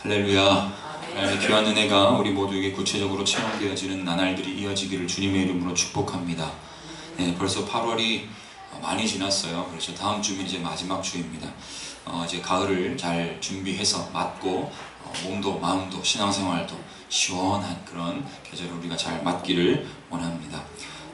할렐루야. 귀한 은혜가 우리 모두에게 구체적으로 체험되어지는 나날들이 이어지기를 주님의 이름으로 축복합니다. 네, 벌써 8월이 많이 지났어요. 그래서 다음 주면 이제 마지막 주입니다. 이제 가을을 잘 준비해서 맞고 몸도 마음도 신앙생활도 시원한 그런 계절을 우리가 잘 맞기를 원합니다.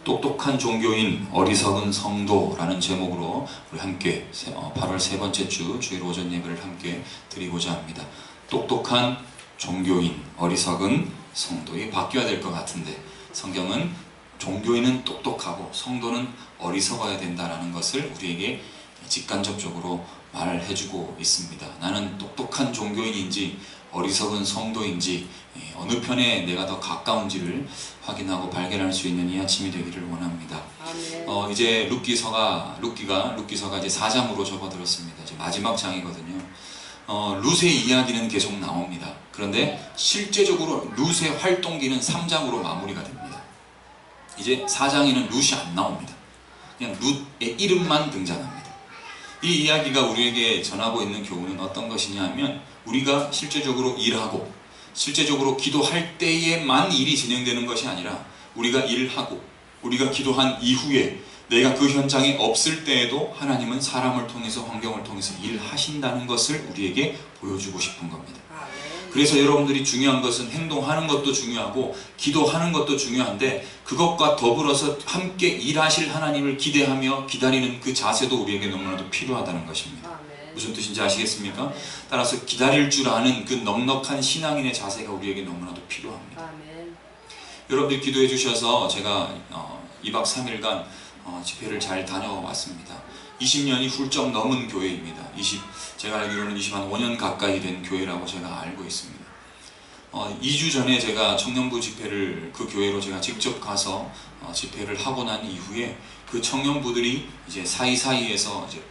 똑똑한 종교인 어리석은 성도라는 제목으로 우리 함께 8월 세 번째 주 주일 오전 예배를 함께 드리고자 합니다. 똑똑한 종교인 어리석은 성도, 이게 바뀌어야 될 것 같은데 성경은 종교인은 똑똑하고 성도는 어리석어야 된다는 것을 우리에게 직간접적으로 말을 해주고 있습니다. 나는 똑똑한 종교인인지 어리석은 성도인지 어느 편에 내가 더 가까운지를 확인하고 발견할 수 있는 이 아침이 되기를 원합니다. 이제 룻기서가 이제 4장으로 접어들었습니다. 이제 마지막 장이거든요. 룻의 이야기는 계속 나옵니다. 그런데 실제적으로 룻의 활동기는 3장으로 마무리가 됩니다. 이제 4장에는 룻이 안 나옵니다. 그냥 룻의 이름만 등장합니다. 이 이야기가 우리에게 전하고 있는 교훈은 어떤 것이냐 하면, 우리가 실제적으로 일하고 실제적으로 기도할 때에만 일이 진행되는 것이 아니라, 우리가 일하고 우리가 기도한 이후에 내가 그 현장에 없을 때에도 하나님은 사람을 통해서, 환경을 통해서 일하신다는 것을 우리에게 보여주고 싶은 겁니다. 그래서 여러분들이 중요한 것은 행동하는 것도 중요하고 기도하는 것도 중요한데, 그것과 더불어서 함께 일하실 하나님을 기대하며 기다리는 그 자세도 우리에게 너무나도 필요하다는 것입니다. 무슨 뜻인지 아시겠습니까? 따라서 기다릴 줄 아는 그 넉넉한 신앙인의 자세가 우리에게 너무나도 필요합니다. 여러분들 기도해 주셔서 제가 2박 3일간 집회를 잘 다녀왔습니다. 20년이 훌쩍 넘은 교회입니다. 제가 알기로는 25년 가까이 된 교회라고 제가 알고 있습니다. 2주 전에 제가 청년부 집회를, 그 교회로 제가 직접 가서 집회를 하고 난 이후에 그 청년부들이 이제 사이사이에서 이제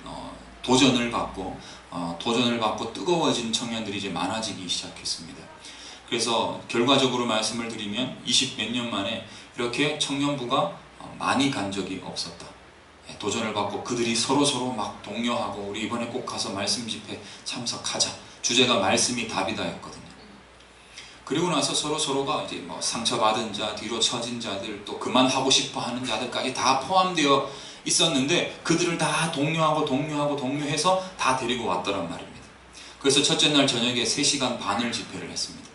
도전을 받고 뜨거워진 청년들이 이제 많아지기 시작했습니다. 그래서 결과적으로 말씀을 드리면 20 몇 년 만에 이렇게 청년부가 많이 간 적이 없었다. 도전을 받고 그들이 서로 막 독려하고, 우리 이번에 꼭 가서 말씀 집회 참석하자. 주제가 말씀이 답이다였거든요. 그리고 나서 서로가 이제 뭐 상처받은 자, 뒤로 처진 자들, 또 그만하고 싶어 하는 자들까지 다 포함되어 있었는데, 그들을 다 독려해서 다 데리고 왔더란 말입니다. 그래서 첫째 날 저녁에 3시간 반을 집회를 했습니다.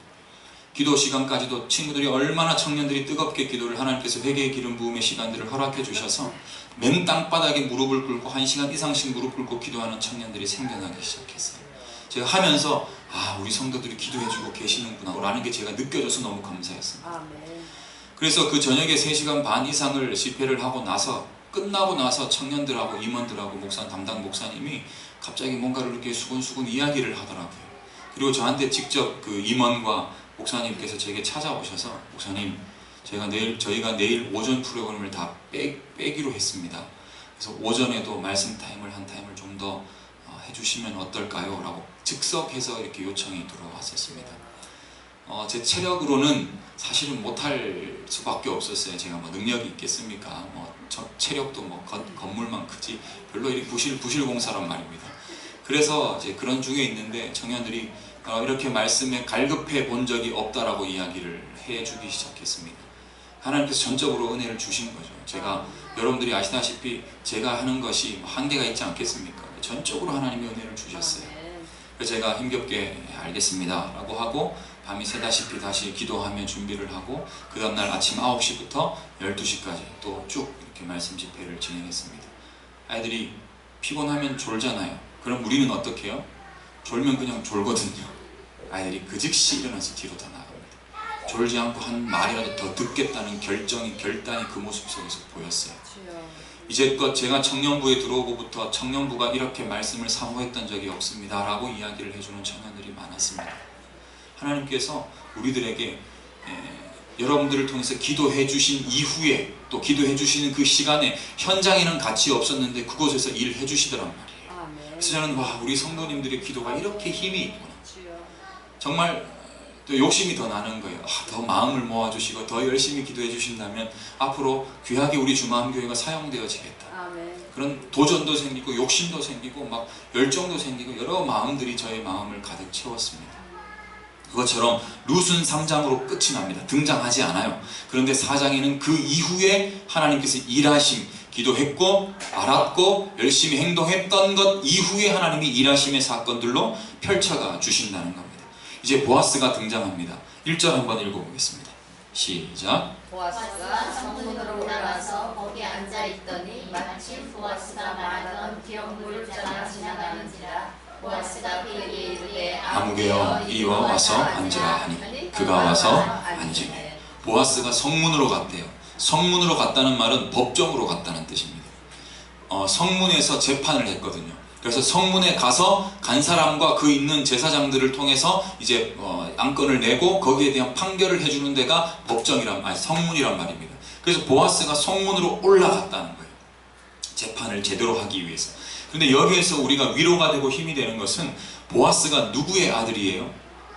기도 시간까지도 친구들이 얼마나, 청년들이 뜨겁게 기도를, 하나님께서 회개의 기름 부음의 시간들을 허락해 주셔서 맨 땅바닥에 무릎을 꿇고 1시간 이상씩 무릎 꿇고 기도하는 청년들이 생겨나기 시작했어요. 제가 하면서 우리 성도들이 기도해 주고 계시는구나 라는 게 제가 느껴져서 너무 감사했습니다. 그래서 그 저녁에 3시간 반 이상을 집회를 하고 나서, 끝나고 나서 청년들하고 임원들하고 담당 목사님이 갑자기 뭔가를 이렇게 수근수근 이야기를 하더라고요. 그리고 저한테 직접 그 임원과 목사님께서 제게 찾아오셔서, 목사님, 저희가 내일 오전 프로그램을 다 빼기로 했습니다. 그래서 오전에도 말씀 타임을 한 타임을 좀 더 해주시면 어떨까요? 라고 즉석해서 이렇게 요청이 들어왔었습니다. 제 체력으로는 사실은 못할 수밖에 없었어요. 제가 뭐 능력이 있겠습니까? 체력도 건물만 크지 별로 이렇게 부실공사란 말입니다. 그래서 이제 그런 중에 있는데 청년들이 이렇게 말씀에 갈급해 본 적이 없다라고 이야기를 해주기 시작했습니다. 하나님께서 전적으로 은혜를 주신 거죠. 여러분들이 아시다시피 제가 하는 것이 한계가 있지 않겠습니까? 전적으로 하나님의 은혜를 주셨어요. 그래서 제가 힘겹게 알겠습니다 라고 하고, 밤이 새다시피 다시 기도하며 준비를 하고, 그 다음날 아침 9시부터 12시까지 또 쭉 이렇게 말씀 집회를 진행했습니다. 아이들이 피곤하면 졸잖아요. 그럼 우리는 어떻게 해요? 졸면 그냥 졸거든요. 아이들이 그 즉시 일어나서 뒤로 다 나갑니다. 졸지 않고 한 말이라도 더 듣겠다는 결단이 그 모습 속에서 보였어요. 이제껏 제가 청년부에 들어오고부터 청년부가 이렇게 말씀을 사모했던 적이 없습니다 라고 이야기를 해주는 청년들이 많았습니다. 하나님께서 우리들에게 여러분들을 통해서 기도해 주신 이후에, 또 기도해 주시는 그 시간에 현장에는 같이 없었는데 그곳에서 일해 주시더란 말이에요. 그래서 저는 우리 성도님들의 기도가 이렇게 힘이 있구나. 정말 또 욕심이 더 나는 거예요. 더 마음을 모아주시고 더 열심히 기도해 주신다면 앞으로 귀하게 우리 주마음교회가 사용되어지겠다. 그런 도전도 생기고 욕심도 생기고 막 열정도 생기고 여러 마음들이 저의 마음을 가득 채웠습니다. 그것처럼 룻은 3장으로 끝이 납니다. 등장하지 않아요. 그런데 4장에는 그 이후에 하나님께서 일하심, 기도했고 알았고 열심히 행동했던 것 이후에 하나님이 일하심의 사건들로 펼쳐가 주신다는 겁니다. 이제 보아스가 등장합니다. 1절 한번 읽어보겠습니다. 시작. 보아스가 성문으로 올라가서 거기 앉아있더니 마침 보아스가 말하던 기업물을 짜가 지나가는지라. 보아스가 그에게 이르되 아무개여 이리 와서 앉으라 하니 그가 와서 앉으매. 보아스가 성문으로 갔대요. 성문으로 갔다는 말은 법정으로 갔다는 뜻입니다. 성문에서 재판을 했거든요. 그래서 성문에 가서 간 사람과 그 있는 제사장들을 통해서 이제 안건을 내고 거기에 대한 판결을 해주는 데가 성문이란 말입니다. 그래서 보아스가 성문으로 올라갔다는 거예요. 재판을 제대로 하기 위해서. 그런데 여기에서 우리가 위로가 되고 힘이 되는 것은 보아스가 누구의 아들이에요?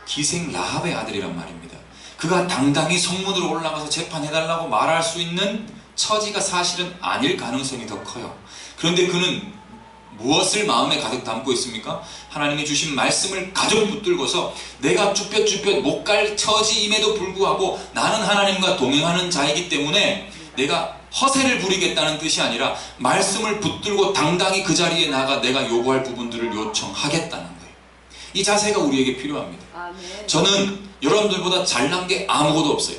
기생 라합의 아들이란 말입니다. 그가 당당히 성문으로 올라가서 재판해달라고 말할 수 있는 처지가 사실은 아닐 가능성이 더 커요. 그런데 그는 무엇을 마음에 가득 담고 있습니까? 하나님이 주신 말씀을 가족 붙들고서 내가 쭈뼛쭈뼛 못 갈 처지임에도 불구하고 나는 하나님과 동행하는 자이기 때문에 내가 허세를 부리겠다는 뜻이 아니라 말씀을 붙들고 당당히 그 자리에 나가 내가 요구할 부분들을 요청하겠다는 거예요. 이 자세가 우리에게 필요합니다. 아멘. 저는 여러분들보다 잘난 게 아무것도 없어요.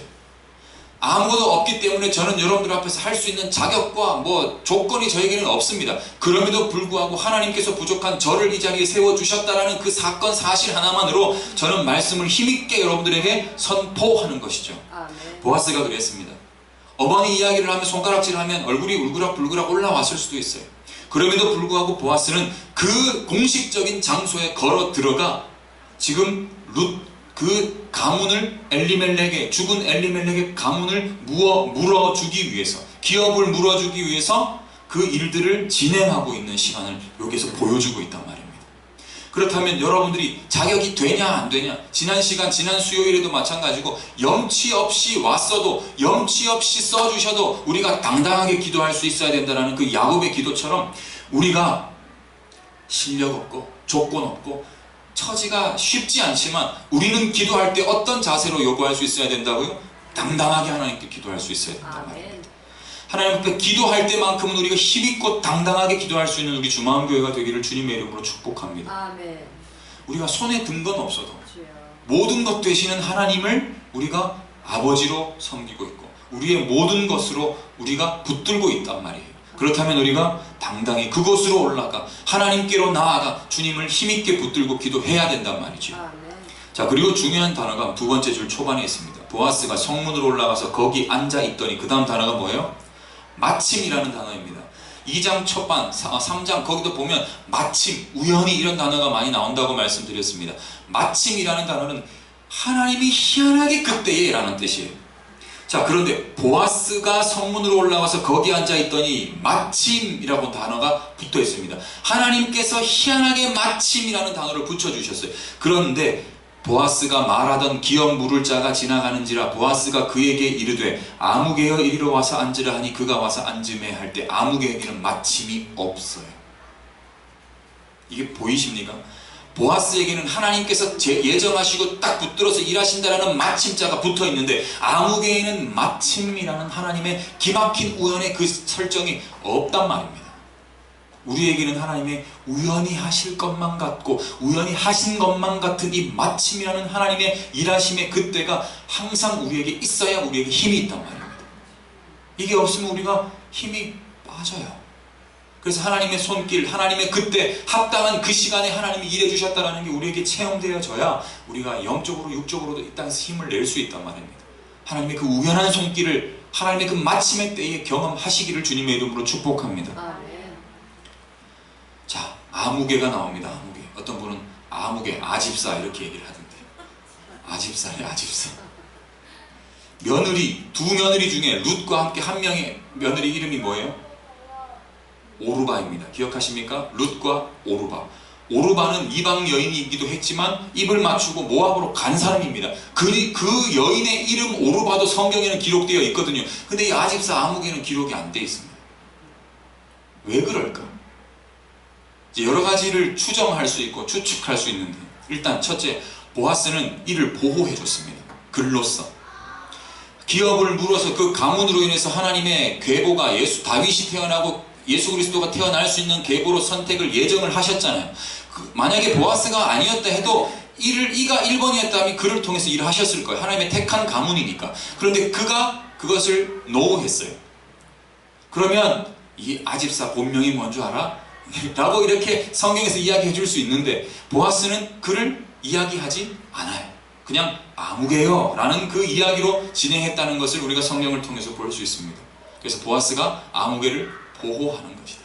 아무것도 없기 때문에 저는 여러분들 앞에서 할 수 있는 자격과 조건이 저에게는 없습니다. 그럼에도 불구하고 하나님께서 부족한 저를 이 자리에 세워주셨다라는 그 사건 사실 하나만으로 저는 말씀을 힘있게 여러분들에게 선포하는 것이죠. 아멘. 보아스가 그랬습니다. 어머니 이야기를 하면 손가락질을 하면 얼굴이 울그락불그락 올라왔을 수도 있어요. 그럼에도 불구하고 보아스는 그 공식적인 장소에 걸어 들어가 지금 그 가문을 죽은 엘리멜렉의 가문을 물어주기 위해서, 기업을 물어주기 위해서 그 일들을 진행하고 있는 시간을 여기서 보여주고 있단 말입니다. 그렇다면 여러분들이 자격이 되냐 안 되냐, 지난 수요일에도 마찬가지고 염치 없이 왔어도 염치 없이 써주셔도 우리가 당당하게 기도할 수 있어야 된다는 그 야곱의 기도처럼 우리가 실력 없고 조건 없고 처지가 쉽지 않지만 우리는 기도할 때 어떤 자세로 요구할 수 있어야 된다고요? 당당하게 하나님께 기도할 수 있어야 된단 말입니다. 하나님 앞에 기도할 때만큼은 우리가 힘있고 당당하게 기도할 수 있는 우리 주마음교회가 되기를 주님의 이름으로 축복합니다. 아멘. 우리가 손에 든 건 없어도 주여. 모든 것 되시는 하나님을 우리가 아버지로 섬기고 있고 우리의 모든 것으로 우리가 붙들고 있단 말이에요. 그렇다면 우리가 당당히 그곳으로 올라가 하나님께로 나아가 주님을 힘있게 붙들고 기도해야 된단 말이죠. 아멘. 자, 그리고 중요한 단어가 두 번째 줄 초반에 있습니다. 보아스가 성문으로 올라가서 거기 앉아 있더니 그 다음 단어가 뭐예요? 마침이라는 단어입니다. 2장 초반, 3장 거기도 보면 마침, 우연히 이런 단어가 많이 나온다고 말씀드렸습니다. 마침이라는 단어는 하나님이 희한하게 그때에 라는 뜻이에요. 자, 그런데 보아스가 성문으로 올라와서 거기 앉아 있더니 마침이라고 단어가 붙어 있습니다. 하나님께서 희한하게 마침이라는 단어를 붙여주셨어요. 그런데 보아스가 말하던 기업 물을 자가 지나가는지라 보아스가 그에게 이르되 아무개여 이리로 와서 앉으라 하니 그가 와서 앉으매 할 때 아무개에게는 마침이 없어요. 이게 보이십니까? 보아스에게는 하나님께서 예정하시고 딱 붙들어서 일하신다라는 마침자가 붙어 있는데 아무개에는 마침이라는 하나님의 기막힌 우연의 그 설정이 없단 말입니다. 우리에게는 하나님의 우연히 하실 것만 같고 우연히 하신 것만 같은 이 마침이라는 하나님의 일하심의 그때가 항상 우리에게 있어야 우리에게 힘이 있단 말입니다. 이게 없으면 우리가 힘이 빠져요. 그래서 하나님의 손길, 하나님의 그때 합당한 그 시간에 하나님이 일해주셨다는 게 우리에게 체험되어져야 우리가 영적으로 육적으로도 이 땅에서 힘을 낼 수 있단 말입니다. 하나님의 그 우연한 손길을 하나님의 그 마침의 때에 경험하시기를 주님의 이름으로 축복합니다. 아멘. 자, 아무개가 나옵니다. 아무개. 어떤 분은 아무개, 아집사 이렇게 얘기를 하던데 아집사래, 아집사. 며느리, 두 며느리 중에 룻과 함께 한 명의 며느리 이름이 뭐예요? 오르바입니다. 기억하십니까? 룻과 오르바. 오르바는 이방 여인이기도 했지만 입을 맞추고 모압으로 간 사람입니다. 그 여인의 이름 오르바도 성경에는 기록되어 있거든요. 근데 이 아집사 아무개는 기록이 안 되어 있습니다. 왜 그럴까? 이제 여러 가지를 추정할 수 있고 추측할 수 있는데 일단 첫째, 보아스는 이를 보호해 줬습니다. 글로써 기업을 물어서 그 가문으로 인해서 하나님의 계보가 다윗이 태어나고 예수 그리스도가 태어날 수 있는 계보로 선택을 예정을 하셨잖아요. 만약에 보아스가 아니었다 해도 이가 1번이었다면 그를 통해서 일을 하셨을 거예요. 하나님의 택한 가문이니까. 그런데 그가 그것을 노했어요. 그러면 이 아집사 본명이 뭔 줄 알아? 라고 이렇게 성경에서 이야기해 줄 수 있는데 보아스는 그를 이야기하지 않아요. 그냥 아무개요 라는 그 이야기로 진행했다는 것을 우리가 성경을 통해서 볼 수 있습니다. 그래서 보아스가 아무개를 보호하는 것이다.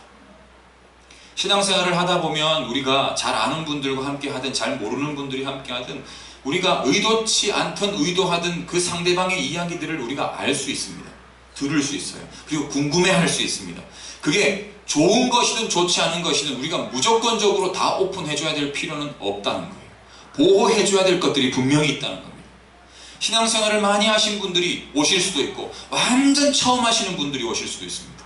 신앙생활을 하다 보면 우리가 잘 아는 분들과 함께 하든 잘 모르는 분들이 함께 하든 우리가 의도치 않던 의도하든 그 상대방의 이야기들을 우리가 알 수 있습니다. 들을 수 있어요. 그리고 궁금해할 수 있습니다. 그게 좋은 것이든 좋지 않은 것이든 우리가 무조건적으로 다 오픈해줘야 될 필요는 없다는 거예요. 보호해줘야 될 것들이 분명히 있다는 겁니다. 신앙생활을 많이 하신 분들이 오실 수도 있고 완전 처음 하시는 분들이 오실 수도 있습니다.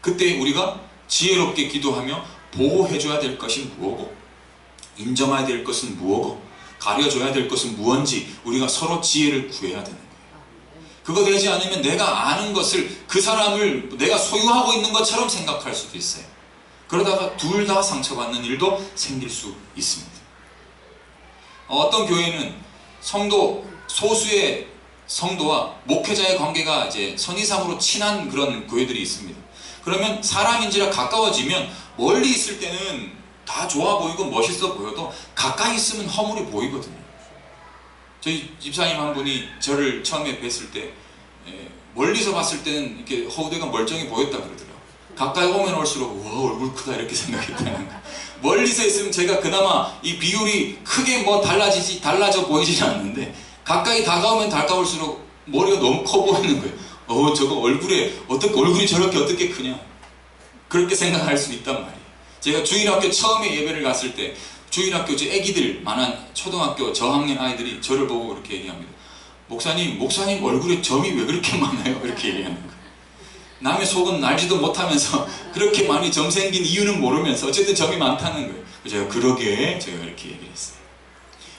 그때 우리가 지혜롭게 기도하며 보호해줘야 될 것이 무엇고 인정해야 될 것은 무엇고 가려줘야 될 것은 무엇인지 우리가 서로 지혜를 구해야 되는 거예요. 그거 되지 않으면 내가 아는 것을 그 사람을 내가 소유하고 있는 것처럼 생각할 수도 있어요. 그러다가 둘 다 상처받는 일도 생길 수 있습니다. 어떤 교회는 소수의 성도와 목회자의 관계가 이제 선이상으로 친한 그런 교회들이 있습니다. 그러면 사람인지라 가까워지면 멀리 있을 때는 다 좋아 보이고 멋있어 보여도 가까이 있으면 허물이 보이거든요. 저희 집사님 한 분이 저를 처음에 뵀을 때 멀리서 봤을 때는 이렇게 허우대가 멀쩡히 보였다 그러더라고요. 가까이 오면 올수록 와 얼굴 크다 이렇게 생각했다는 거예요. 멀리서 있으면 제가 그나마 이 비율이 크게 뭐 달라져 보이지는 않는데 가까이 다가오면 다가올수록 머리가 너무 커 보이는 거예요. 저거 얼굴이 저렇게 어떻게 크냐 그렇게 생각할 수 있단 말이에요. 제가 주일학교 처음에 예배를 갔을 때 주일학교 애기들 많은 초등학교 저학년 아이들이 저를 보고 이렇게 얘기합니다. 목사님 얼굴에 점이 왜 그렇게 많아요? 이렇게 얘기하는 거예요. 남의 속은 알지도 못하면서 그렇게 많이 점 생긴 이유는 모르면서 어쨌든 점이 많다는 거예요. 제가 그러게 제가 이렇게 얘기를 했어요.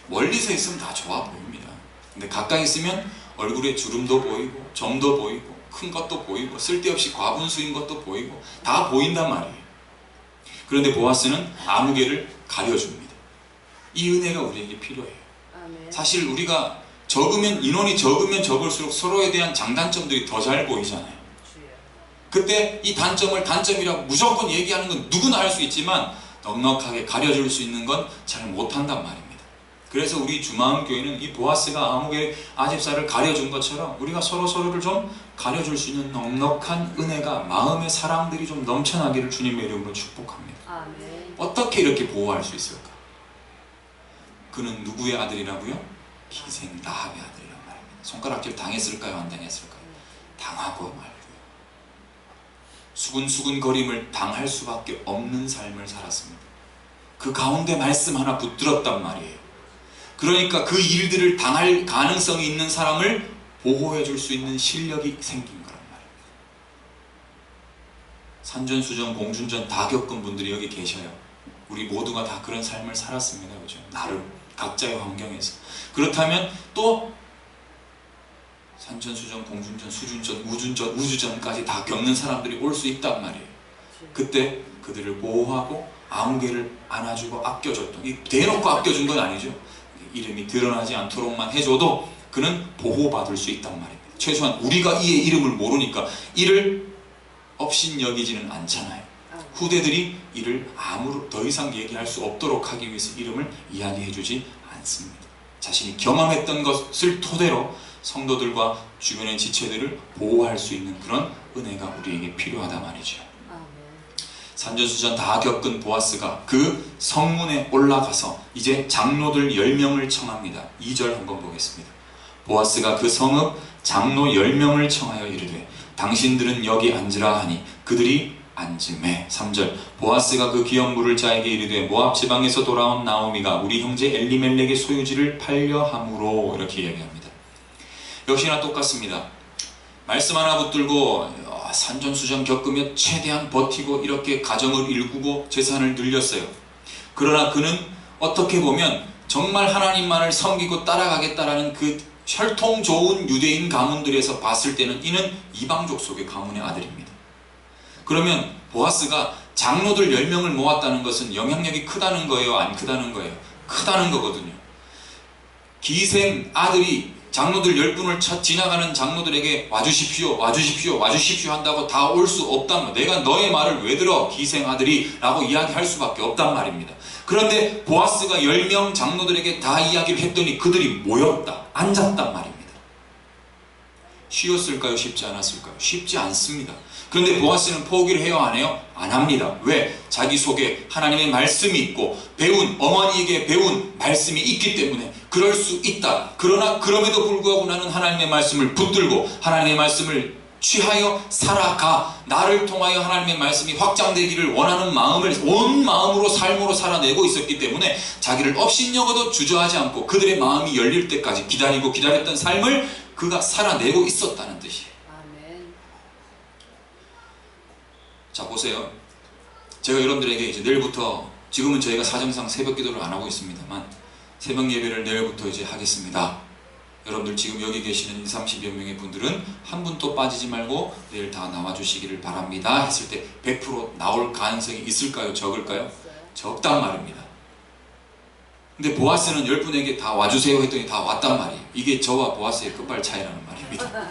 멀리서 있으면 다 좋아 보입니다. 근데 가까이 있으면 얼굴에 주름도 보이고 점도 보이고 큰 것도 보이고 쓸데없이 과분수인 것도 보이고 다 보인단 말이에요. 그런데 보아스는 아무개를 가려줍니다. 이 은혜가 우리에게 필요해요. 사실 우리가 인원이 적으면 적을수록 서로에 대한 장단점들이 더 잘 보이잖아요. 그때 이 단점을 단점이라고 무조건 얘기하는 건 누구나 알 수 있지만 넉넉하게 가려줄 수 있는 건 잘 못한단 말입니다. 그래서 우리 주마음교회는 이 보아스가 아무개 아집사를 가려준 것처럼 우리가 서로를 좀 가려줄 수 있는 넉넉한 은혜가 마음의 사랑들이 좀 넘쳐나기를 주님의 이름으로 축복합니다. 아멘. 어떻게 이렇게 보호할 수 있을까? 그는 누구의 아들이라고요? 기생 라합의 아들이란 말입니다. 손가락질 당했을까요? 안 당했을까요? 당하고 말고요. 수근수근거림을 당할 수밖에 없는 삶을 살았습니다. 그 가운데 말씀 하나 붙들었단 말이에요. 그러니까 그 일들을 당할 가능성이 있는 사람을 보호해 줄 수 있는 실력이 생긴 거란 말입니다. 산전수전, 공준전 다 겪은 분들이 여기 계셔요. 우리 모두가 다 그런 삶을 살았습니다. 그죠? 나름 각자의 환경에서. 그렇다면 또 산전수전, 공준전, 수준전, 우주전까지 다 겪는 사람들이 올 수 있단 말이에요. 그때 그들을 보호하고 아무개를 안아주고 아껴줬던, 대놓고 아껴준 건 아니죠. 이름이 드러나지 않도록만 해줘도 그는 보호받을 수 있단 말입니다. 최소한 우리가 이의 이름을 모르니까 이를 업신여기지는 않잖아요. 후대들이 이를 더 이상 얘기할 수 없도록 하기 위해서 이름을 이야기해주지 않습니다. 자신이 경험했던 것을 토대로 성도들과 주변의 지체들을 보호할 수 있는 그런 은혜가 우리에게 필요하다 말이죠. 산전수전 다 겪은 보아스가 그 성문에 올라가서 이제 장로들 10명을 청합니다. 2절 한번 보겠습니다. 보아스가 그 성읍 장로 10명을 청하여 이르되 당신들은 여기 앉으라 하니 그들이 앉음에. 3절 보아스가 그 기업물을 자에게 이르되 모압 지방에서 돌아온 나오미가 우리 형제 엘리멜렉의 소유지를 팔려 함으로 이렇게 이야기합니다. 역시나 똑같습니다. 말씀 하나 붙들고 산전수전 겪으며 최대한 버티고 이렇게 가정을 일구고 재산을 늘렸어요. 그러나 그는 어떻게 보면 정말 하나님만을 섬기고 따라가겠다라는 그 혈통 좋은 유대인 가문들에서 봤을 때는 이는 이방족 속의 가문의 아들입니다. 그러면 보아스가 장로들 10명을 모았다는 것은 영향력이 크다는 거예요? 안 크다는 거예요? 크다는 거거든요. 기생 아들이 장로들 10분을 지나가는 장로들에게 와주십시오 와주십시오 와주십시오 한다고 다 올 수 없단 말이에요. 내가 너의 말을 왜 들어 기생 아들이 라고 이야기할 수밖에 없단 말입니다. 그런데 보아스가 10명 장로들에게 다 이야기를 했더니 그들이 모였다, 앉았단 말입니다. 쉬웠을까요? 쉽지 않았을까요? 쉽지 않습니다. 그런데 보아스는 포기를 해요? 안 해요? 안 합니다. 왜? 자기 속에 하나님의 말씀이 있고 배운, 어머니에게 배운 말씀이 있기 때문에 그럴 수 있다. 그러나 그럼에도 불구하고 나는 하나님의 말씀을 붙들고 하나님의 말씀을 취하여 살아가, 나를 통하여 하나님의 말씀이 확장되기를 원하는 마음을 온 마음으로 삶으로 살아내고 있었기 때문에 자기를 업신여겨도 주저하지 않고 그들의 마음이 열릴 때까지 기다리고 기다렸던 삶을 그가 살아내고 있었다는 뜻이에요. 아멘. 자, 보세요. 제가 여러분들에게 이제 내일부터, 지금은 저희가 사정상 새벽 기도를 안 하고 있습니다만 새벽 예배를 내일부터 이제 하겠습니다. 여러분들 지금 여기 계시는 20, 30여 명의 분들은 한 분도 빠지지 말고 내일 다 나와주시기를 바랍니다 했을 때 100% 나올 가능성이 있을까요? 적을까요? 적단 말입니다. 근데 보아스는 10분에게 다 와주세요 했더니 다 왔단 말이에요. 이게 저와 보아스의 끝발 차이라는 말입니다.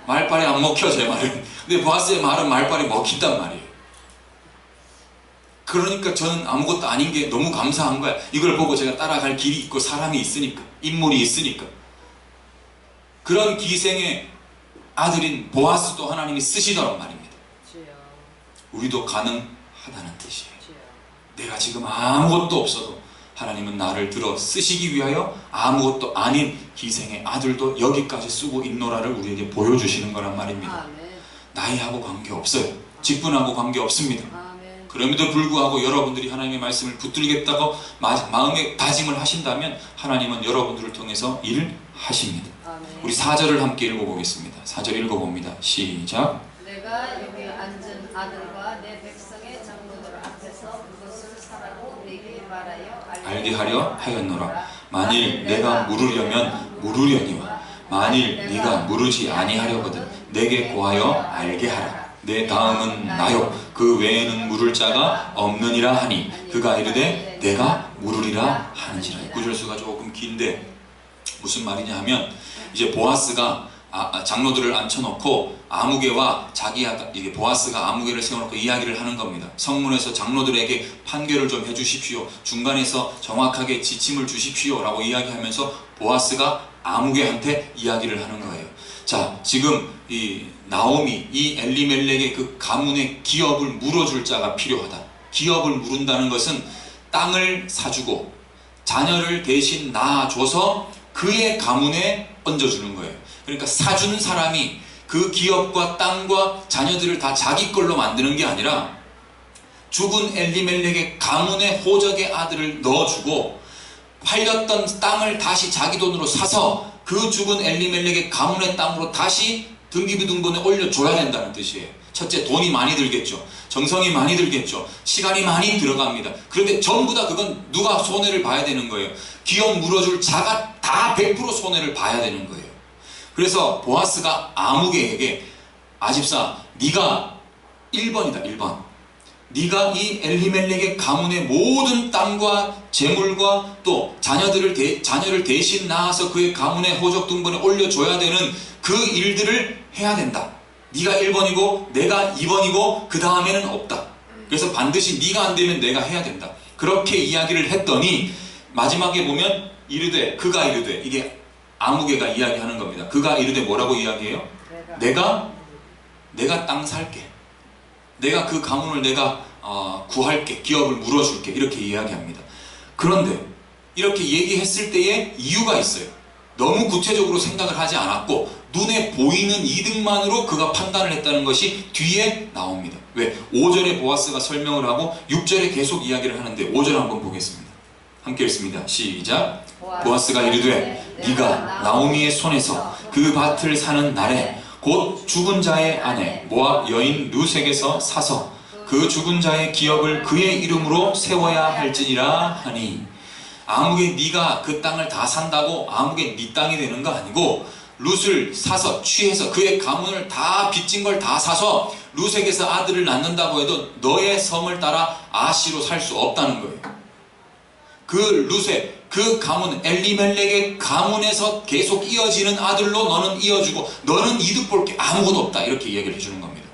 말빨이 안 먹혀, 제 말은. 근데 보아스의 말은 말빨이 먹힌단 말이에요. 그러니까 저는 아무것도 아닌 게 너무 감사한 거야. 이걸 보고 제가 따라갈 길이 있고 사람이 있으니까, 인물이 있으니까. 그런 기생의 아들인 보아스도 하나님이 쓰시더란 말입니다. 주여. 우리도 가능하다는 뜻이에요. 주여. 내가 지금 아무것도 없어도 하나님은 나를 들어 쓰시기 위하여 아무것도 아닌 기생의 아들도 여기까지 쓰고 있노라를 우리에게 보여주시는 거란 말입니다. 아멘. 나이하고 관계없어요. 직분하고 관계없습니다. 아멘. 그럼에도 불구하고 여러분들이 하나님의 말씀을 붙들겠다고 마음에 다짐을 하신다면 하나님은 여러분들을 통해서 일하십니다. 아멘. 우리 4절을 함께 읽어보겠습니다. 4절 읽어봅니다. 시작. 내가 여기 앉은 아들과 내 백성의 장로들 앞에서 그것을 사라고 내게 말하여 알게 하려 하였노라. 만일 내가 물으려면 물으려니와 만일 네가 물으지 아니하려거든 내게 고하여 알게 하라. 내 다음은 나요 그 외에는 물을 자가 없느니라 하니 그가 이르되 내가 물으리라 하는지라. 구절수가 조금 긴데 무슨 말이냐 하면 이제 보아스가 장로들을 앉혀놓고 아무개와 이게 보아스가 아무개를 세워놓고 이야기를 하는 겁니다. 성문에서 장로들에게 판결을 좀 해주십시오. 중간에서 정확하게 지침을 주십시오 라고 이야기하면서 보아스가 아무개한테 이야기를 하는 거예요. 자, 지금 이 나오미, 이 엘리멜렉의 그 가문의 기업을 물어줄 자가 필요하다. 기업을 물은다는 것은 땅을 사주고 자녀를 대신 낳아줘서 그의 가문에 얹어주는 거예요. 그러니까 사준 사람이 그 기업과 땅과 자녀들을 다 자기 걸로 만드는 게 아니라 죽은 엘리멜렉의 가문의 호적의 아들을 넣어주고 팔렸던 땅을 다시 자기 돈으로 사서 그 죽은 엘리멜렉의 가문의 땅으로 다시 등기부등본에 올려줘야 된다는 뜻이에요. 첫째, 돈이 많이 들겠죠. 정성이 많이 들겠죠. 시간이 많이 들어갑니다. 그런데 전부 다 그건 누가 손해를 봐야 되는 거예요. 기업 물어줄 자가 다 100% 손해를 봐야 되는 거예요. 그래서 보아스가 아무개에게 아집사, 네가 1번이다 1번. 네가 이 엘리멜렉의 가문의 모든 땅과 재물과 또 자녀를 대신 낳아서 그의 가문의 호적 등본에 올려줘야 되는 그 일들을 해야 된다. 네가 1번이고 내가 2번이고 그 다음에는 없다. 그래서 반드시 네가 안 되면 내가 해야 된다. 그렇게 이야기를 했더니 마지막에 보면 그가 이르되 이게 아무개가 이야기하는 겁니다. 그가 이르되 뭐라고 이야기해요? 내가 땅 살게. 내가 그 가문을 내가 구할게. 기업을 물어줄게. 이렇게 이야기합니다. 그런데 이렇게 얘기했을 때에 이유가 있어요. 너무 구체적으로 생각을 하지 않았고 눈에 보이는 이득만으로 그가 판단을 했다는 것이 뒤에 나옵니다. 왜? 5절에 보아스가 설명을 하고 6절에 계속 이야기를 하는데 5절 한번 보겠습니다. 함께 읽습니다. 시작. 보아스가 이르되 네가 나오미의 손에서 그 밭을 사는 날에 곧 죽은 자의 아내 모압 여인 룻에게서 사서 그 죽은 자의 기업을 그의 이름으로 세워야 할지니라 하니. 아무개 네가 그 땅을 다 산다고 아무개 네 땅이 되는 거 아니고 룻을 사서 취해서 그의 가문을 다 빚진 걸 다 사서 룻에게서 아들을 낳는다고 해도 너의 섬을 따라 아시로 살 수 없다는 거예요. 그 룻의 그 가문 엘리멜렉의 가문에서 계속 이어지는 아들로 너는 이어주고 너는 이득 볼 게 아무것도 없다, 이렇게 이야기를 해주는 겁니다.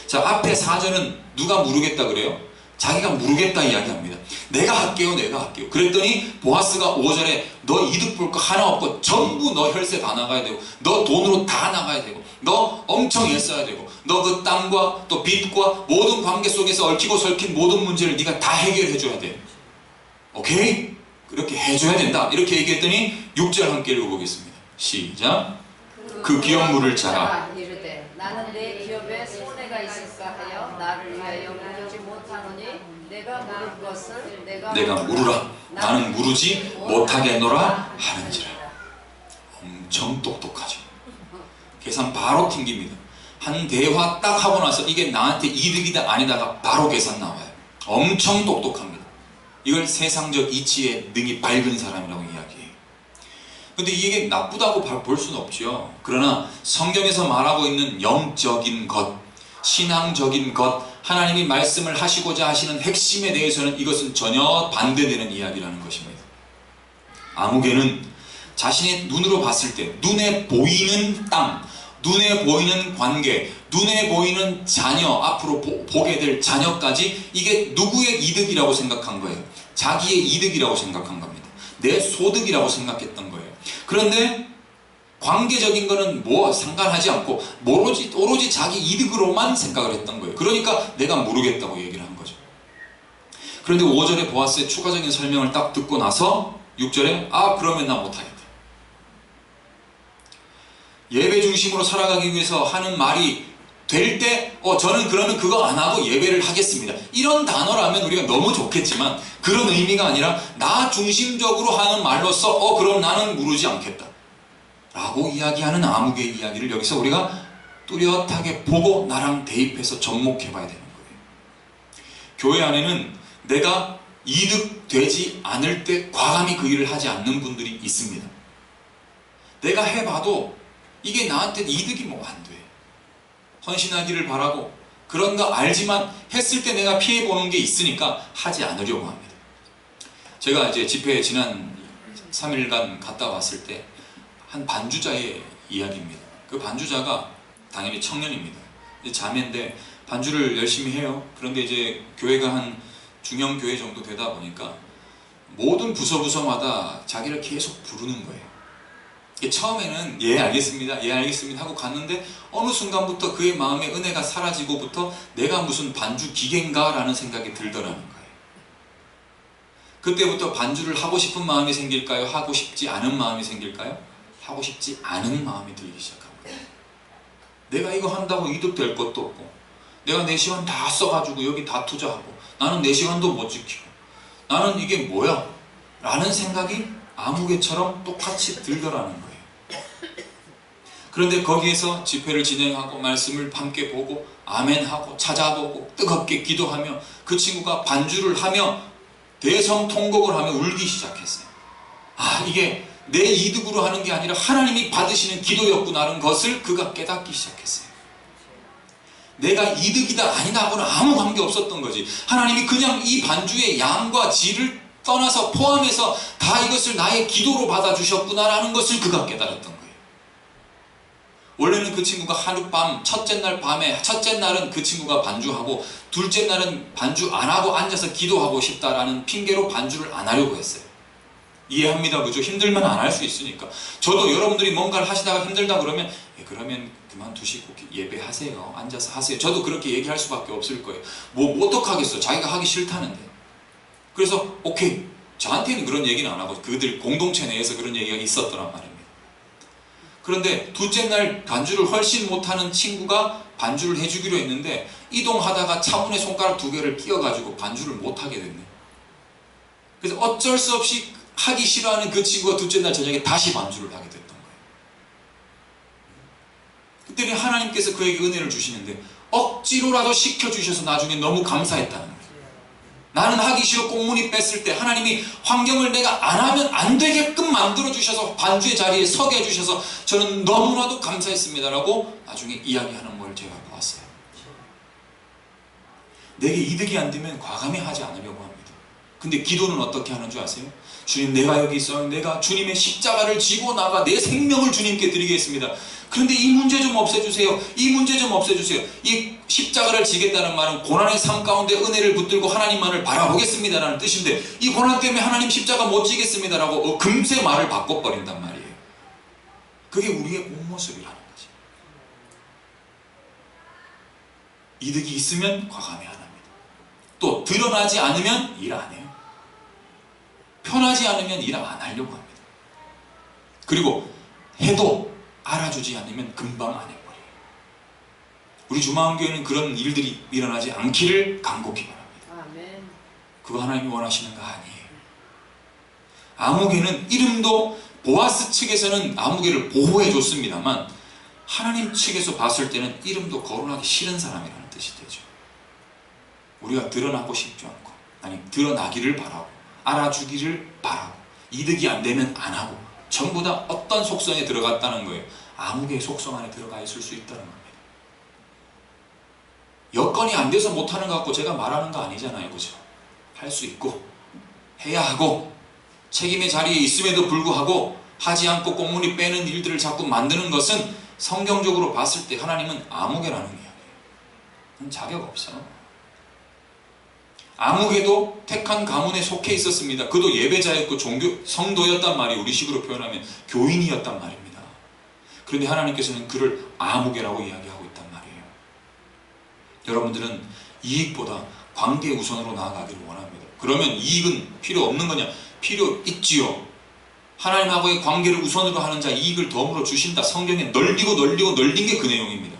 자, 앞에 4절은 누가 물으겠다 그래요? 자기가 물으겠다 이야기합니다. 내가 할게요, 내가 할게요. 그랬더니 보아스가 5절에 너 이득 볼 거 하나 없고 전부 너 혈세 다 나가야 되고 너 돈으로 다 나가야 되고 너 엄청 애써야 되고 너 그 땅과 또 빚과 모든 관계 속에서 얽히고 설킨 모든 문제를 네가 다 해결해 줘야 돼. 오케이? 그렇게 해줘야 된다, 이렇게 얘기했더니 6절 함께 읽어보겠습니다. 시작. 그 기업물을 짜라. 이르되 나는 내 기업에 손해가 있을까 하여 나를 위하여 물지 못하노니 내가 물을 것을 내가 물으라. 나는 물으지 못하겠노라 하는지라. 엄청 똑똑하죠. 계산 바로 튕깁니다. 한 대화 딱 하고 나서 이게 나한테 이득이다 아니다가 바로 계산 나와요. 엄청 똑똑합니다. 이걸 세상적 이치에 능히 밝은 사람이라고 이야기해요. 근데 이게 나쁘다고 볼 수는 없죠. 그러나 성경에서 말하고 있는 영적인 것, 신앙적인 것, 하나님이 말씀을 하시고자 하시는 핵심에 대해서는 이것은 전혀 반대되는 이야기라는 것입니다. 아무개는 자신의 눈으로 봤을 때 눈에 보이는 땅, 눈에 보이는 관계, 눈에 보이는 자녀, 앞으로 보게 될 자녀까지 이게 누구의 이득이라고 생각한 거예요. 자기의 이득이라고 생각한 겁니다. 내 소득이라고 생각했던 거예요. 그런데 관계적인 거는 뭐 상관하지 않고 오로지 자기 이득으로만 생각을 했던 거예요. 그러니까 내가 모르겠다고 얘기를 한 거죠. 그런데 5절에 보아스의 추가적인 설명을 딱 듣고 나서 6절에 그러면 나 못하겠다. 예배 중심으로 살아가기 위해서 하는 말이 될 때 저는 그러면 그거 안 하고 예배를 하겠습니다, 이런 단어라면 우리가 너무 좋겠지만 그런 의미가 아니라 나 중심적으로 하는 말로서 그럼 나는 무르지 않겠다 라고 이야기하는 아무개의 이야기를 여기서 우리가 뚜렷하게 보고 나랑 대입해서 접목해 봐야 되는 거예요. 교회 안에는 내가 이득되지 않을 때 과감히 그 일을 하지 않는 분들이 있습니다. 내가 해봐도 이게 나한테 이득이 뭐 안 돼. 헌신하기를 바라고 그런 거 알지만 했을 때 내가 피해보는 게 있으니까 하지 않으려고 합니다. 제가 이제 집회에 지난 3일간 갔다 왔을 때 한 반주자의 이야기입니다. 그 반주자가 당연히 청년입니다. 자매인데 반주를 열심히 해요. 그런데 이제 교회가 한 중형교회 정도 되다 보니까 모든 부서마다 자기를 계속 부르는 거예요. 처음에는 예 알겠습니다, 예 알겠습니다 하고 갔는데 어느 순간부터 그의 마음에 은혜가 사라지고부터 내가 무슨 반주 기계인가 라는 생각이 들더라는 거예요. 그때부터 반주를 하고 싶은 마음이 생길까요? 하고 싶지 않은 마음이 생길까요? 하고 싶지 않은 마음이 들기 시작합니다. 내가 이거 한다고 이득 될 것도 없고 내가 내 시간 다 써가지고 여기 다 투자하고 나는 내 시간도 못 지키고 나는 이게 뭐야? 라는 생각이 아무개처럼 똑같이 들더라는 거예요. 그런데 거기에서 집회를 진행하고 말씀을 함께 보고 아멘하고 찾아보고 뜨겁게 기도하며 그 친구가 반주를 하며 대성통곡을 하며 울기 시작했어요. 이게 내 이득으로 하는 게 아니라 하나님이 받으시는 기도였구나라는 것을 그가 깨닫기 시작했어요. 내가 이득이다 아니다 하고는 아무 관계 없었던 거지. 하나님이 그냥 이 반주의 양과 질을 떠나서 포함해서 다 이것을 나의 기도로 받아주셨구나라는 것을 그가 깨달았던 거예요. 원래는 그 친구가 하룻밤 첫째 날은 그 친구가 반주하고 둘째 날은 반주 안 하고 앉아서 기도하고 싶다라는 핑계로 반주를 안 하려고 했어요. 이해합니다. 그죠? 힘들면 안 할 수 있으니까. 저도 여러분들이 뭔가를 하시다가 힘들다 그러면 그러면 그만두시고 예배하세요. 앉아서 하세요. 저도 그렇게 얘기할 수밖에 없을 거예요. 뭐 어떡하겠어. 자기가 하기 싫다는데. 그래서 오케이. 저한테는 그런 얘기는 안 하고 그들 공동체 내에서 그런 얘기가 있었더란 말입니다. 그런데 둘째 날 반주를 훨씬 못하는 친구가 반주를 해주기로 했는데 이동하다가 차문에 손가락 2개를 끼워가지고 반주를 못하게 됐네. 그래서 어쩔 수 없이 하기 싫어하는 그 친구가 둘째 날 저녁에 다시 반주를 하게 됐던 거예요. 그때는 하나님께서 그에게 은혜를 주시는데 억지로라도 시켜주셔서 나중에 너무 감사했다는 거예요. 나는 하기 싫어 꽁무니 뺐을 때 하나님이 환경을 내가 안 하면 안 되게끔 만들어 주셔서 반주의 자리에 서게 해주셔서 저는 너무나도 감사했습니다라고 나중에 이야기하는 걸 제가 보았어요. 내게 이득이 안 되면 과감히 하지 않으려고 합니다. 근데 기도는 어떻게 하는 줄 아세요? 주님, 내가 여기 있어요. 내가 주님의 십자가를 지고 나가 내 생명을 주님께 드리겠습니다. 그런데 이 문제 좀 없애주세요. 이 문제 좀 없애주세요. 이 십자가를 지겠다는 말은 고난의 삶 가운데 은혜를 붙들고 하나님만을 바라보겠습니다라는 뜻인데, 이 고난 때문에 하나님 십자가 못 지겠습니다라고 금세 말을 바꿔버린단 말이에요. 그게 우리의 온 모습이라는 거죠. 이득이 있으면 과감히 안 합니다. 또 드러나지 않으면 일 안 해요. 편하지 않으면 일 안 하려고 합니다. 그리고 해도 알아주지 않으면 금방 안 해버려요. 우리 주마음교회는 그런 일들이 일어나지 않기를 간곡히 바랍니다. 아멘. 그거 하나님이 원하시는 거 아니에요. 아무개는 이름도 보아스 측에서는 아무개를 보호해 줬습니다만 하나님 측에서 봤을 때는 이름도 거론하기 싫은 사람이라는 뜻이 되죠. 우리가 드러나고 싶지 않고, 아니 드러나기를 바라고, 알아주기를 바라고, 이득이 안 되면 안 하고, 전부 다 어떤 속성에 들어갔다는 거예요. 아무개의 속성 안에 들어가 있을 수 있다는 겁니다. 여건이 안 돼서 못하는 것 같고 제가 말하는 거 아니잖아요. 그죠? 할 수 있고 해야 하고 책임의 자리에 있음에도 불구하고 하지 않고 꽁무니 빼는 일들을 자꾸 만드는 것은 성경적으로 봤을 때 하나님은 아무개라는 이야기예요. 자격 없어. 아무개도 택한 가문에 속해 있었습니다. 그도 예배자였고 성도였단 말이 우리식으로 표현하면 교인이었단 말입니다. 그런데 하나님께서는 그를 아무개라고 이야기하고 있단 말이에요. 여러분들은 이익보다 관계 우선으로 나아가기를 원합니다. 그러면 이익은 필요 없는 거냐? 필요 있지요. 하나님하고의 관계를 우선으로 하는 자 이익을 덤으로 주신다. 성경에 널리고 널린 게 그 내용입니다.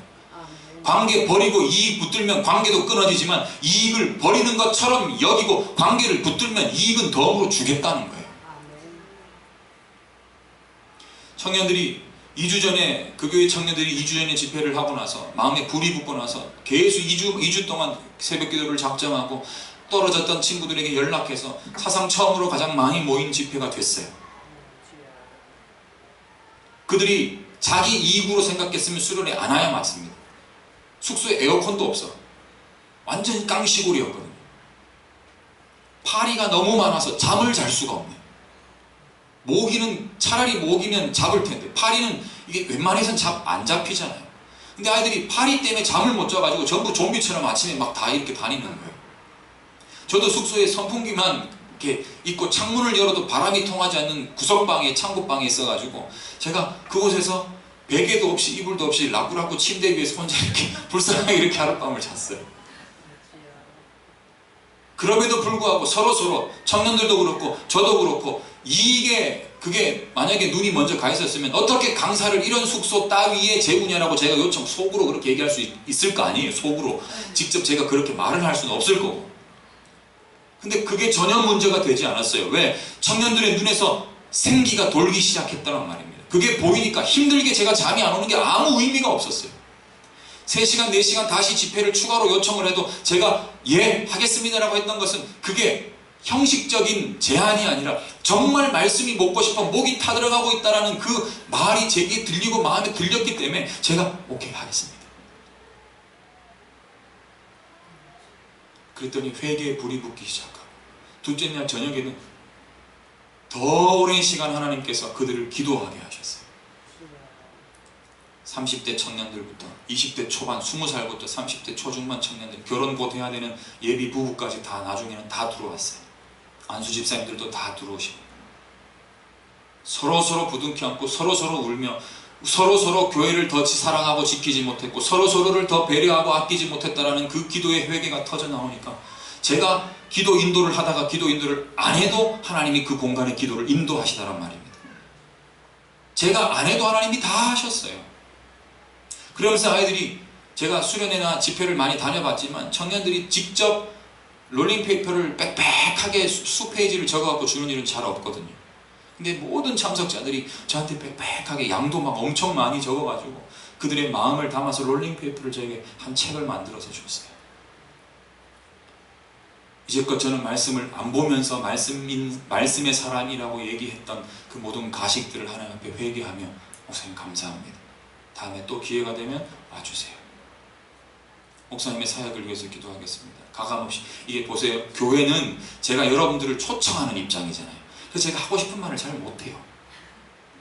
관계 버리고 이익 붙들면 관계도 끊어지지만 이익을 버리는 것처럼 여기고 관계를 붙들면 이익은 덤으로 주겠다는 거예요. 청년들이 2주 전에 그 교회 청년들이 2주 전에 집회를 하고 나서 마음에 불이 붙고 나서 계속 2주 동안 새벽기도를 작정하고 떨어졌던 친구들에게 연락해서 사상 처음으로 가장 많이 모인 집회가 됐어요. 그들이 자기 이익으로 생각했으면 수련회 안 와야 맞습니다. 숙소에 에어컨도 없어. 완전히 깡시골이었거든요. 파리가 너무 많아서 잠을 잘 수가 없네. 모기는 차라리 모기면 잡을 텐데 파리는 이게 웬만해선 안 잡히잖아요. 근데 아이들이 파리 때문에 잠을 못 자가지고 전부 좀비처럼 아침에 막 다 이렇게 다니는 거예요. 저도 숙소에 선풍기만 이렇게 있고 창문을 열어도 바람이 통하지 않는 구석방에 창고방에 있어가지고 제가 그곳에서 베개도 없이 이불도 없이 라꾸라꾸 침대 위에서 혼자 이렇게 불쌍하게 이렇게 하룻밤을 잤어요. 그럼에도 불구하고 서로 청년들도 그렇고 저도 그렇고 그게 만약에 눈이 먼저 가 있었으면 어떻게 강사를 이런 숙소 따위에 재우냐라고 제가 속으로 그렇게 얘기할 수 있을 거 아니에요. 속으로 직접 제가 그렇게 말을 할 수는 없을 거고. 근데 그게 전혀 문제가 되지 않았어요. 왜? 청년들의 눈에서 생기가 돌기 시작했다는 말입니다. 그게 보이니까 힘들게 제가 잠이 안 오는 게 아무 의미가 없었어요. 3시간, 4시간 다시 집회를 추가로 요청을 해도 제가 예, 하겠습니다라고 했던 것은 그게 형식적인 제안이 아니라 정말 말씀이 먹고 싶어 목이 타들어가고 있다는 그 말이 제게 들리고 마음에 들렸기 때문에 제가 오케이 하겠습니다. 그랬더니 회개에 불이 붙기 시작하고 둘째 날 저녁에는 더 오랜 시간 하나님께서 그들을 기도하게 하셨어요. 30대 청년들부터 20대 초반 20살부터 30대 초중반 청년들 결혼 곧 해야 되는 예비 부부까지 다 나중에는 다 들어왔어요. 안수 집사님들도 다 들어오시고 서로 부둥켜 안고 서로 울며 서로 교회를 더 사랑하고 지키지 못했고 서로를 더 배려하고 아끼지 못했다라는 그 기도의 회개가 터져 나오니까 제가 기도 인도를 하다가 기도 인도를 안 해도 하나님이 그 공간에 기도를 인도하시다란 말입니다. 제가 안 해도 하나님이 다 하셨어요. 그러면서 아이들이 제가 수련회나 집회를 많이 다녀봤지만 청년들이 직접 롤링페이퍼를 빽빽하게 수페이지를 적어갖고 주는 일은 잘 없거든요. 근데 모든 참석자들이 저한테 빽빽하게 양도 막 엄청 많이 적어가지고 그들의 마음을 담아서 롤링페이퍼를 저에게 한 책을 만들어서 줬어요. 이제껏 저는 말씀을 안 보면서 말씀의 사람이라고 얘기했던 그 모든 가식들을 하나님 앞에 회개하며 목사님 감사합니다. 다음에 또 기회가 되면 와주세요. 목사님의 사역을 위해서 기도하겠습니다. 가감없이. 이게 보세요. 교회는 제가 여러분들을 초청하는 입장이잖아요. 그래서 제가 하고 싶은 말을 잘 못해요.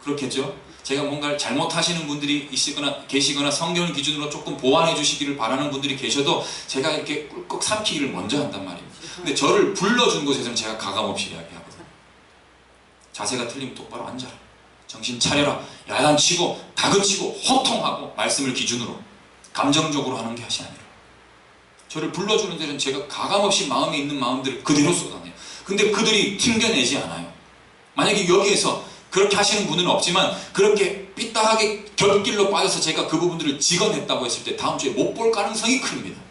그렇겠죠? 제가 뭔가를 잘못하시는 분들이 계시거나 성경을 기준으로 조금 보완해 주시기를 바라는 분들이 계셔도 제가 이렇게 꿀꺽 삼키기를 먼저 한단 말입니다. 근데 저를 불러준 곳에서는 제가 가감없이 이야기하거든요. 자세가 틀리면 똑바로 앉아라. 정신 차려라. 야단치고 다그치고 호통하고 말씀을 기준으로 감정적으로 하는 것이 아니라 저를 불러주는 데는 제가 가감없이 마음에 있는 마음들을 그대로 쏟아내요. 근데 그들이 튕겨내지 않아요. 만약에 여기에서 그렇게 하시는 분은 없지만 그렇게 삐딱하게 곁길로 빠져서 제가 그 부분들을 직언했다고 했을 때 다음 주에 못 볼 가능성이 큽니다.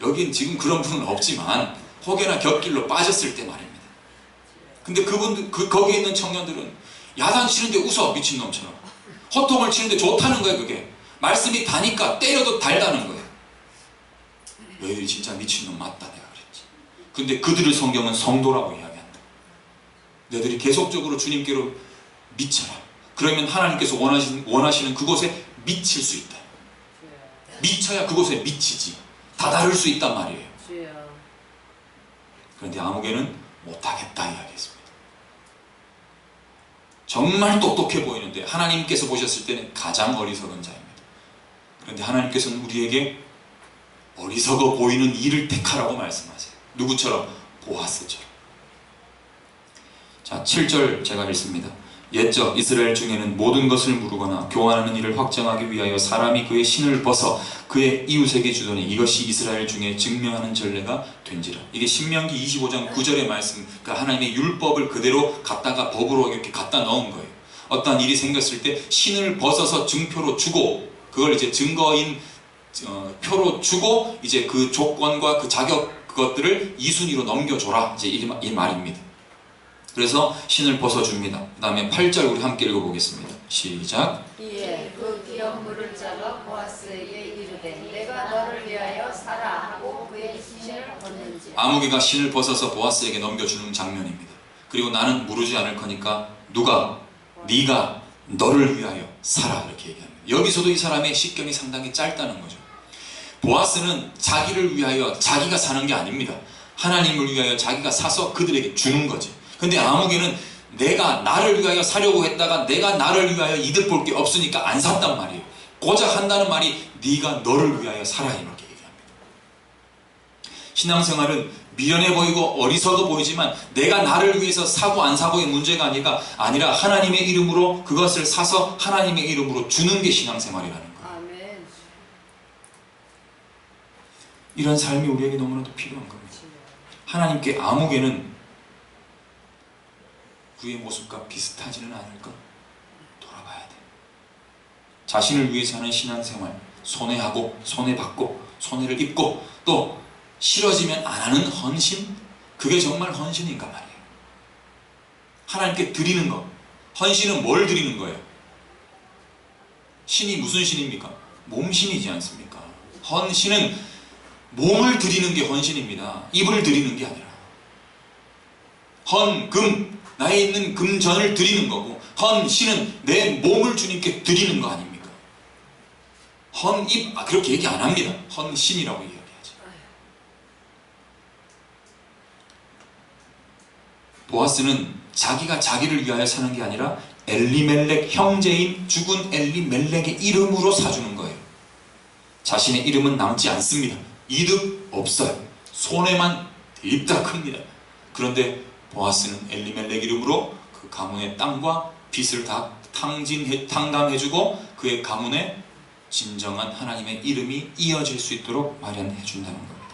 여긴 지금 그런 분은 없지만 혹여나 곁길로 빠졌을 때 말입니다. 근데 그분들 거기에 있는 청년들은 야단 치는데 웃어 미친놈처럼 호통을 치는데 좋다는 거예요. 그게 말씀이 다니까 때려도 달다는 거예요. 너희들이 진짜 미친놈 맞다 내가 그랬지. 근데 그들을 성경은 성도라고 이야기한다. 너희들이 계속적으로 주님께로 미쳐라. 그러면 하나님께서 원하시는 그곳에 미칠 수 있다. 미쳐야 그곳에 미치지. 다다를 수 있단 말이에요. 그런데 아무개는 못하겠다 이야기했습니다. 정말 똑똑해 보이는데 하나님께서 보셨을 때는 가장 어리석은 자입니다. 그런데 하나님께서는 우리에게 어리석어 보이는 일을 택하라고 말씀하세요. 누구처럼? 보아스처럼. 자, 7절 제가 읽습니다. 옛적 이스라엘 중에는 모든 것을 물으거나 교환하는 일을 확정하기 위하여 사람이 그의 신을 벗어 그의 이웃에게 주더니 이것이 이스라엘 중에 증명하는 전례가 된지라. 이게 신명기 25장 9절의 말씀, 그러니까 하나님의 율법을 그대로 갖다가 법으로 이렇게 갖다 넣은 거예요. 어떠한 일이 생겼을 때 신을 벗어서 증표로 주고 그걸 이제 증거인 표로 주고 이제 그 조건과 그 자격 그것들을 이순위로 넘겨줘라. 이제 이 말입니다. 그래서 신을 벗어줍니다. 그 다음에 8절 우리 함께 읽어보겠습니다. 시작. 이에 그 기업물을 잡아 보아스에게 이르되 내가 너를 위하여 사라 하고 그의 신을 벗는지. 아무개가 신을 벗어서 보아스에게 넘겨주는 장면입니다. 그리고 나는 무르지 않을 거니까 네가 너를 위하여 사라 이렇게 얘기합니다. 여기서도 이 사람의 식견이 상당히 짧다는 거죠. 보아스는 자기를 위하여 자기가 사는 게 아닙니다. 하나님을 위하여 자기가 사서 그들에게 주는 거지. 근데 아무개는 내가 나를 위하여 사려고 했다가 내가 나를 위하여 이득 볼 게 없으니까 안 샀단 말이에요. 고작 한다는 말이 네가 너를 위하여 사라 이렇게 얘기합니다. 신앙생활은 미련해 보이고 어리석어 보이지만 내가 나를 위해서 사고 안 사고의 문제가 아니라 하나님의 이름으로 그것을 사서 하나님의 이름으로 주는 게 신앙생활이라는 거예요. 아멘. 이런 삶이 우리에게 너무나도 필요한 겁니다. 하나님께 아무개는 우리의 모습과 비슷하지는 않을까? 돌아봐야 돼. 자신을 위해서 하는 신앙생활, 손해하고 손해받고 손해를 입고 또 싫어지면 안 하는 헌신? 그게 정말 헌신인가 말이에요. 하나님께 드리는 것. 헌신은 뭘 드리는 거예요? 신이 무슨 신입니까? 몸신이지 않습니까? 헌신은 몸을 드리는 게 헌신입니다. 입을 드리는 게 아니라. 헌금, 나에 있는 금전을 드리는 거고, 헌신은 내 몸을 주님께 드리는 거 아닙니까? 헌입, 그렇게 얘기 안 합니다. 헌신이라고 이야기하죠. 보아스는 자기가 자기를 위하여 사는 게 아니라 엘리멜렉 형제인 죽은 엘리멜렉의 이름으로 사주는 거예요. 자신의 이름은 남지 않습니다. 이득 없어요. 손해만 대입다 큽니다. 그런데 보아스는 엘리멜렉 이름으로 그 가문의 땅과 빚을 다 탕감해주고 그의 가문에 진정한 하나님의 이름이 이어질 수 있도록 마련해 준다는 겁니다.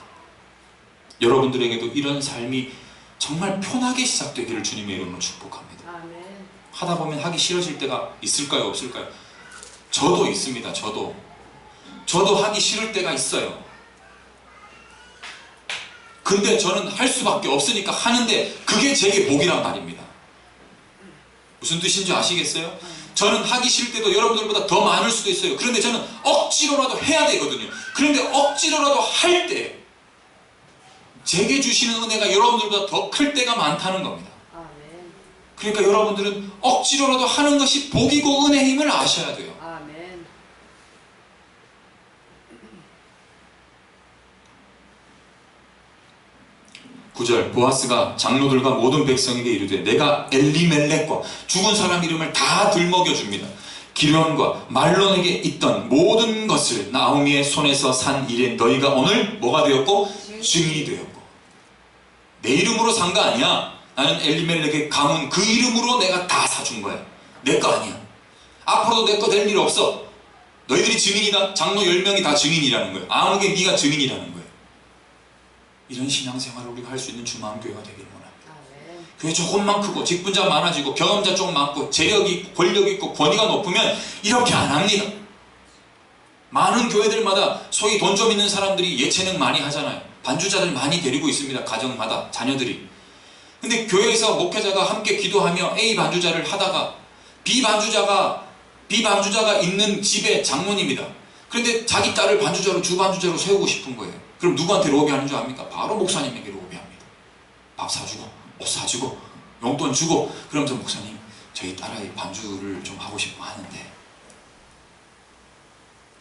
여러분들에게도 이런 삶이 정말 편하게 시작되기를 주님의 이름으로 축복합니다. 아멘. 하다 보면 하기 싫어질 때가 있을까요? 없을까요? 저도 있습니다. 저도 하기 싫을 때가 있어요. 근데 저는 할 수밖에 없으니까 하는데 그게 제게 복이란 말입니다. 무슨 뜻인지 아시겠어요? 저는 하기 싫을 때도 여러분들보다 더 많을 수도 있어요. 그런데 저는 억지로라도 해야 되거든요. 그런데 억지로라도 할 때 제게 주시는 은혜가 여러분들보다 더 클 때가 많다는 겁니다. 아멘. 그러니까 여러분들은 억지로라도 하는 것이 복이고 은혜임을 아셔야 돼요. 아멘. 9절 보아스가 장로들과 모든 백성에게 이르되 내가 엘리멜렉과 죽은 사람 이름을 다 들먹여줍니다. 기련과 말론에게 있던 모든 것을 나오미의 손에서 산 일에 너희가 오늘 뭐가 되었고? 증인이 되었고. 내 이름으로 산 거 아니야. 나는 엘리멜렉의 가문 그 이름으로 내가 다 사준 거야. 내 거 아니야. 앞으로도 내 거 될 일 없어. 너희들이 증인이다. 장로 10명이 다 증인이라는 거예요. 아무게 네가 증인이라는 거예요. 이런 신앙생활을 우리가 할 수 있는 주마음교회가 되기를 원합니다. 아멘. 교회 조금만 크고 직분자 많아지고 경험자 좀 많고 재력이 있고 권력이 있고 권위가 높으면 이렇게 안 합니다. 많은 교회들마다 소위 돈 좀 있는 사람들이 예체능 많이 하잖아요. 반주자들 많이 데리고 있습니다. 가정마다 자녀들이. 근데 교회에서 목회자가 함께 기도하며 A 반주자를 하다가 B 반주자가 있는 집의 장모님이다. 그런데 자기 딸을 반주자로 주반주자로 세우고 싶은 거예요. 그럼 누구한테 로비하는 줄 압니까? 바로 목사님에게 로비합니다. 밥 사주고 옷 사주고 용돈 주고 그러면서 목사님 저희 딸아이 반주를 좀 하고 싶어 하는데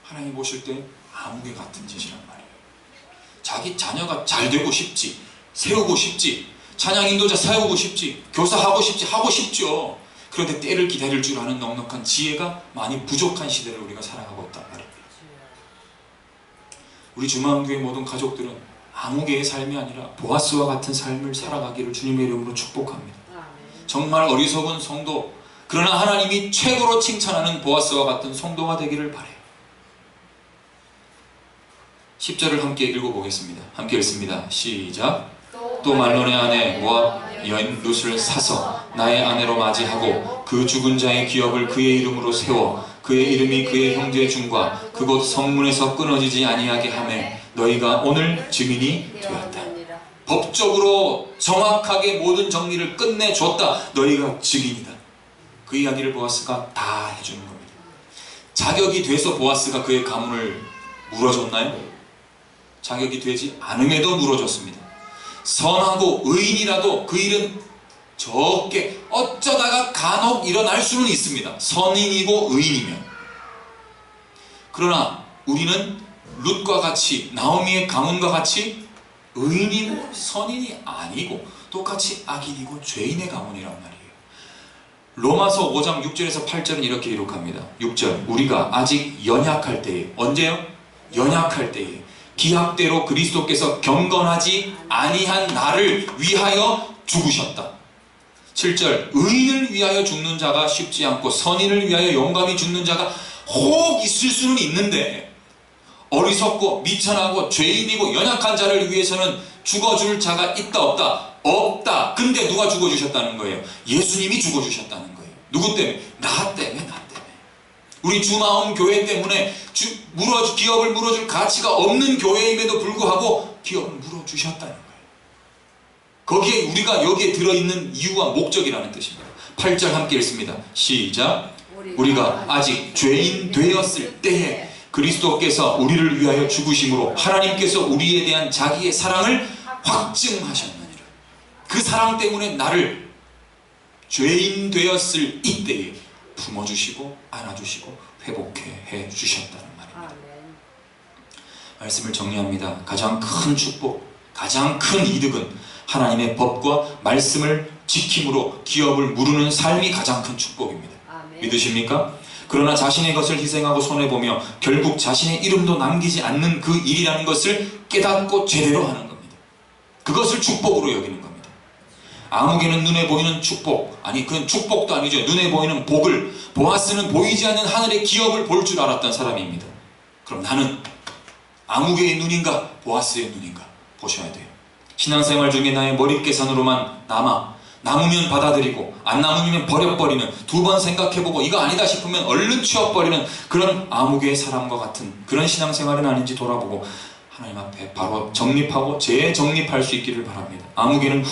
하나님 보실 때 아무개 같은 짓이란 말이에요. 자기 자녀가 잘 되고 싶지, 세우고 싶지, 찬양 인도자 세우고 싶지, 교사하고 싶지, 하고 싶죠. 그런데 때를 기다릴 줄 아는 넉넉한 지혜가 많이 부족한 시대를 우리가 살아가고 있단 말입니다. 우리 주마음교회 모든 가족들은 아무개의 삶이 아니라 보아스와 같은 삶을 살아가기를 주님의 이름으로 축복합니다. 정말 어리석은 성도, 그러나 하나님이 최고로 칭찬하는 보아스와 같은 성도가 되기를 바라요. 10절을 함께 읽어보겠습니다. 함께 읽습니다. 시작. 또 말론의 아내 모압 여인 룻을 사서 나의 아내로 맞이하고 그 죽은 자의 기업을 그의 이름으로 세워 그의 이름이 그의 형제 중과 그곳 성문에서 끊어지지 아니하게 하매 너희가 오늘 증인이 되었다. 법적으로 정확하게 모든 정리를 끝내줬다. 너희가 증인이다. 그 이야기를 보아스가 다 해주는 겁니다. 자격이 돼서 보아스가 그의 가문을 물어줬나요? 자격이 되지 않음에도 물어줬습니다. 선하고 의인이라도 그 일은 적게 어쩌다가 간혹 일어날 수는 있습니다. 선인이고 의인이면. 그러나 우리는 룻과 같이 나오미의 가문과 같이 의인이고 선인이 아니고 똑같이 악인이고 죄인의 가문이란 말이에요. 로마서 5장 6절에서 8절은 이렇게 기록합니다. 6절 우리가 아직 연약할 때에 언제요? 연약할 때에 기약대로 그리스도께서 경건하지 아니한 나를 위하여 죽으셨다. 7절 의인을 위하여 죽는 자가 쉽지 않고 선인을 위하여 용감히 죽는 자가 혹 있을 수는 있는데 어리석고 미천하고 죄인이고 연약한 자를 위해서는 죽어줄 자가 있다 없다? 없다. 근데 누가 죽어주셨다는 거예요? 예수님이 죽어주셨다는 거예요. 누구 때문에? 나 때문에, 나 때문에. 우리 주마음 교회 때문에 기업을 물어줄 가치가 없는 교회임에도 불구하고 기업을 물어주셨다는 거예요. 거기에 우리가 여기에 들어있는 이유와 목적이라는 뜻입니다. 8절 함께 읽습니다. 시작. 우리가 아직 죄인 되었을 때에 그리스도께서 우리를 위하여 죽으심으로 하나님께서 우리에 대한 자기의 사랑을 확증하셨느니라. 그 사랑 때문에 나를 죄인 되었을 이때에 품어주시고 안아주시고 회복해 주셨다는 말입니다. 말씀을 정리합니다. 가장 큰 축복, 가장 큰 이득은 하나님의 법과 말씀을 지킴으로 기업을 무르는 삶이 가장 큰 축복입니다. 믿으십니까? 그러나 자신의 것을 희생하고 손해보며 결국 자신의 이름도 남기지 않는 그 일이라는 것을 깨닫고 제대로 하는 겁니다. 그것을 축복으로 여기는 겁니다. 아무개는 눈에 보이는 축복, 아니 그건 축복도 아니죠. 눈에 보이는 복을, 보아스는 보이지 않는 하늘의 기업을 볼 줄 알았던 사람입니다. 그럼 나는 아무개의 눈인가 보아스의 눈인가 보셔야 돼요. 신앙생활 중에 나의 머릿계산으로만 남으면 받아들이고 안 남으면 버려버리는, 두 번 생각해보고 이거 아니다 싶으면 얼른 치워버리는 그런 아무개의 사람과 같은 그런 신앙생활은 아닌지 돌아보고 하나님 앞에 바로 정립하고 재정립할 수 있기를 바랍니다. 아무개는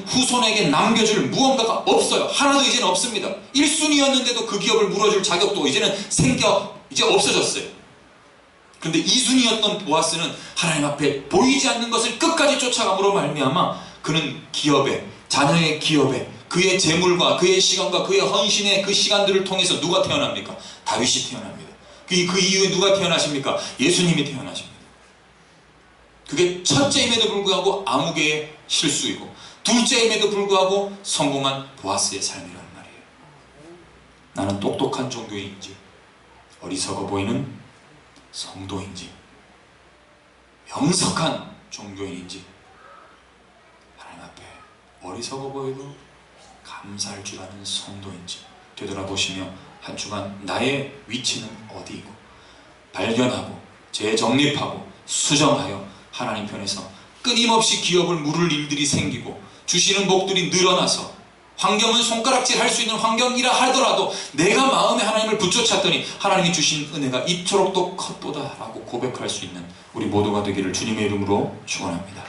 후손에게 남겨줄 무언가가 없어요. 하나도 이제는 없습니다. 1순위였는데도 그 기업을 물어줄 자격도 이제는 이제 없어졌어요. 그런데 이순이었던 보아스는 하나님 앞에 보이지 않는 것을 끝까지 쫓아감으로 말미암아 그는 기업에, 자녀의 기업에, 그의 재물과 그의 시간과 그의 헌신의 그 시간들을 통해서 누가 태어납니까? 다윗이 태어납니다. 그 이후에 누가 태어나십니까? 예수님이 태어나십니다. 그게 첫째임에도 불구하고 아무개의 실수이고 둘째임에도 불구하고 성공한 보아스의 삶이란 말이에요. 나는 똑똑한 종교인지 어리석어 보이는 성도인지 명석한 종교인인지 하나님 앞에 어리석어 보여도 감사할 줄 아는 성도인지 되돌아보시며 한 주간 나의 위치는 어디이고 발견하고 재정립하고 수정하여 하나님 편에서 끊임없이 기업을 물을 일들이 생기고 주시는 복들이 늘어나서 환경은 손가락질 할 수 있는 환경이라 하더라도 내가 마음에 하나님을 붙여찾더니 하나님이 주신 은혜가 이토록 또 컸도다 라고 고백할 수 있는 우리 모두가 되기를 주님의 이름으로 축원합니다.